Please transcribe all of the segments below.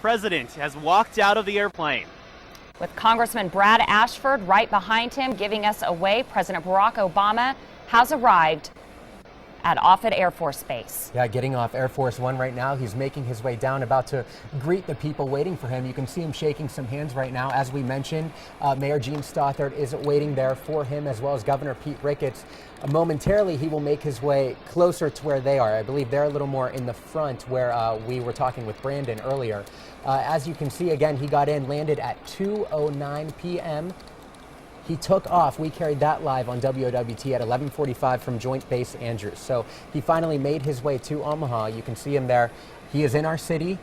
president has walked out of the airplane. With Congressman Brad Ashford right behind him giving us a wave, President Barack Obama has arrived at Offutt Air Force Base. Yeah, getting off Air Force One right now. He's making his way down, about to greet the people waiting for him. You can see him shaking some hands right now. As we mentioned, Mayor Gene Stothert is waiting there for him, as well as Governor Pete Ricketts. Momentarily, he will make his way closer to where they are. I believe they're a little more in the front where we were talking with Brandon earlier. As you can see, again, he got in, landed at 2:09 p.m. He took off. We carried that live on WOWT at 11:45 from Joint Base Andrews. So he finally made his way to Omaha. You can see him there. He is in our city.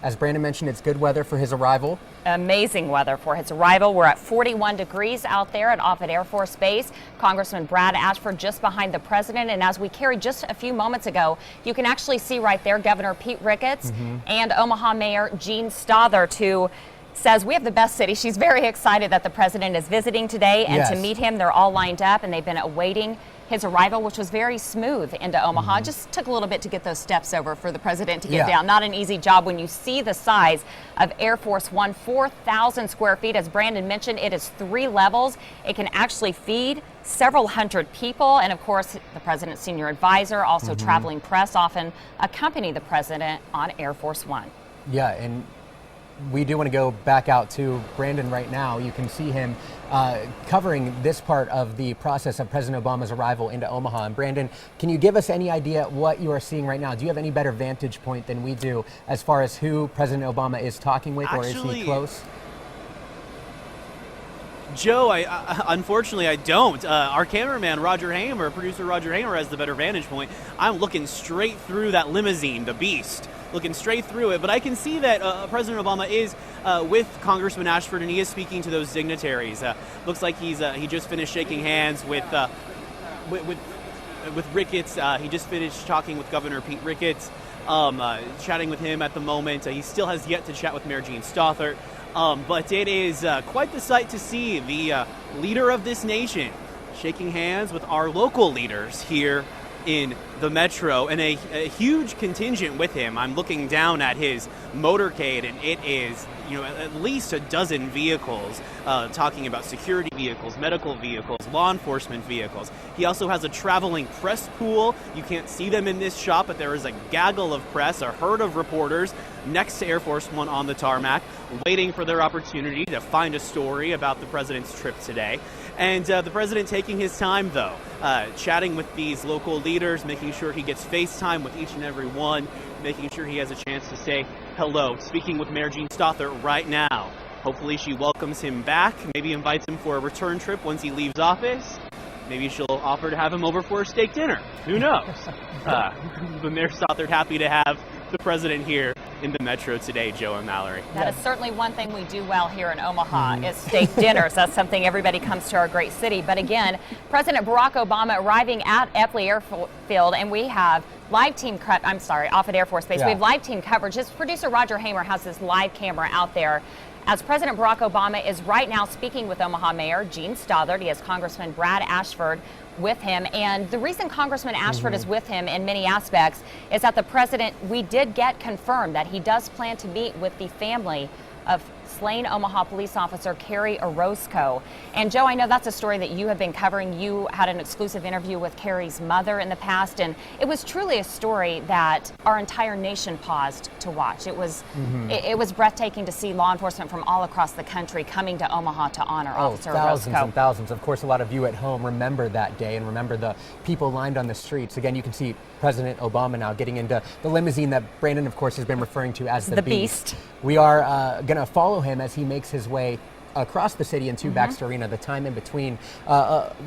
As Brandon mentioned, it's good weather for his arrival. Amazing weather for his arrival. We're at 41 degrees out there at Offutt Air Force Base. Congressman Brad Ashford just behind the president. And as we carried just a few moments ago, you can actually see right there Governor Pete Ricketts and Omaha Mayor Gene Stothert, who says we have the best city. She's very excited that the president is visiting today and to meet him. They're all lined up and they've been awaiting his arrival, which was very smooth into Omaha. Just took a little bit to get those steps over for the president to get down. Not an easy job when you see the size of Air Force One, 4,000 square feet. As Brandon mentioned, it is 3 levels. It can actually feed several hundred people. And of course, the president's senior advisor, also traveling press, often accompany the president on Air Force One. Yeah, and we do want to go back out to Brandon right now. You can see him covering this part of the process of President Obama's arrival into Omaha. And Brandon, can you give us any idea what you are seeing right now? Do you have any better vantage point than we do as far as who President Obama is talking with, or is he close? Joe, unfortunately, I don't. Our cameraman, Roger Hamer, producer Roger Hamer, has the better vantage point. I'm looking straight through that limousine, the Beast, looking straight through it. But I can see that President Obama is with Congressman Ashford, and he is speaking to those dignitaries. Looks like he just finished shaking hands with Ricketts. He just finished talking with Governor Pete Ricketts, chatting with him at the moment. He still has yet to chat with Mayor Gene Stothert. But it is quite the sight to see the leader of this nation shaking hands with our local leaders here in the metro, and a huge contingent with him. I'm looking down at his motorcade, and it is, at least a dozen vehicles, talking about security vehicles, medical vehicles, law enforcement vehicles. He also has a traveling press pool. You can't see them in this shot, but there is a gaggle of press, a herd of reporters next to Air Force One on the tarmac, waiting for their opportunity to find a story about the president's trip today. And the president taking his time, though, chatting with these local leaders, making sure he gets FaceTime with each and every one, making sure he has a chance to say hello, speaking with Mayor Gene Stothert right now. Hopefully she welcomes him back, maybe invites him for a return trip once he leaves office. Maybe she'll offer to have him over for a steak dinner. Who knows? But Mayor Stothert happy to have the president here in the metro today, Joe and Mallory. That is certainly one thing we do well here in Omaha is steak dinners. That's something everybody comes to our great city. But again, President Barack Obama arriving at Eppley Airfield, and we have Offutt Air Force Base. We have live team coverage. His producer Roger Hamer has this live camera out there as President Barack Obama is right now speaking with Omaha Mayor Gene Stothert. He has Congressman Brad Ashford with him. And the reason Congressman Ashford is with him in many aspects is that the president, we did get confirmed that he does plan to meet with the family of slain Omaha police officer Kerry Orozco. And Joe, I know that's a story that you have been covering. You had an exclusive interview with Kerry's mother in the past, and it was truly a story that our entire nation paused to watch. It was it was breathtaking to see law enforcement from all across the country coming to Omaha to honor Officer thousands Orozco. And thousands. Of course, a lot of you at home remember that day and remember the people lined on the streets. Again, you can see President Obama now getting into the limousine that Brandon, of course, has been referring to as the Beast. We are going to follow him as he makes his way across the city into Baxter Arena, the time in between,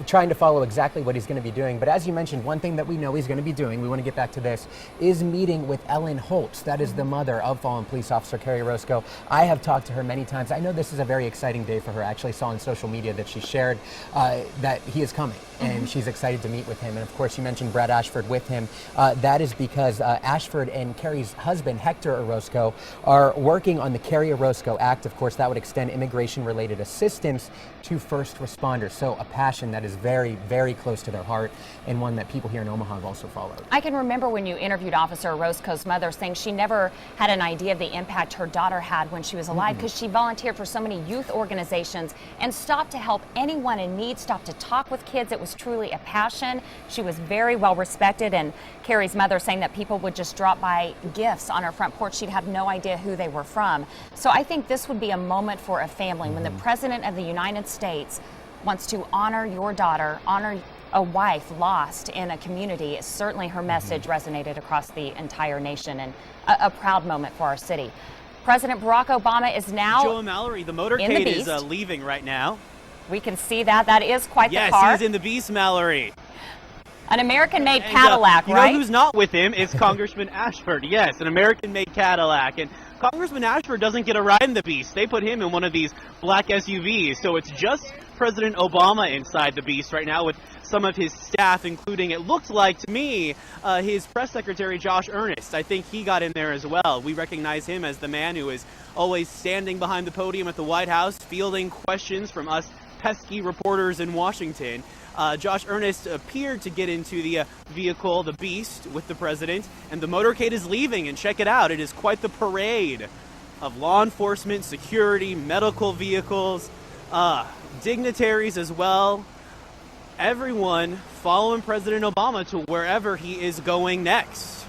trying to follow exactly what he's going to be doing. But as you mentioned, one thing that we know he's going to be doing, we want to get back to this, is meeting with Ellen Holtz. That is the mother of fallen police officer Kerry Orozco. I have talked to her many times. I know this is a very exciting day for her. I actually saw on social media that she shared that he is coming, and she's excited to meet with him. And of course, you mentioned Brad Ashford with him. That is because Ashford and Kerry's husband, Hector Orozco, are working on the Kerry Orozco Act. Of course, that would extend immigration related related assistance to first responders. So a passion that is very, very close to their heart, and one that people here in Omaha have also followed. I can remember when you interviewed Officer Roscoe's mother saying she never had an idea of the impact her daughter had when she was alive, because she volunteered for so many youth organizations and stopped to help anyone in need, stopped to talk with kids. It was truly a passion. She was very well respected, and Carrie's mother saying that people would just drop by gifts on her front porch. She'd have no idea who they were from. So I think this would be a moment for a family when the President of the United States wants to honor your daughter, honor a wife lost in a community. Certainly her message resonated across the entire nation, and a proud moment for our city. President Barack Obama is now Joe Mallory, the motorcade is leaving right now. We can see that. That is quite the car. Yes, he's in the Beast, Mallory. An American-made Cadillac, you right? You know who's not with him? It's Congressman Ashford. Yes, an American-made Cadillac. And Congressman Ashford doesn't get a ride in the Beast. They put him in one of these black SUVs. So it's just President Obama inside the Beast right now with some of his staff, including, it looked like to me, his press secretary, Josh Earnest. I think he got in there as well. We recognize him as the man who is always standing behind the podium at the White House, fielding questions from us pesky reporters in Washington. Josh Earnest appeared to get into the vehicle, the Beast, with the president, and the motorcade is leaving, and check it out. It is quite the parade of law enforcement, security, medical vehicles, dignitaries as well. Everyone following President Obama to wherever he is going next.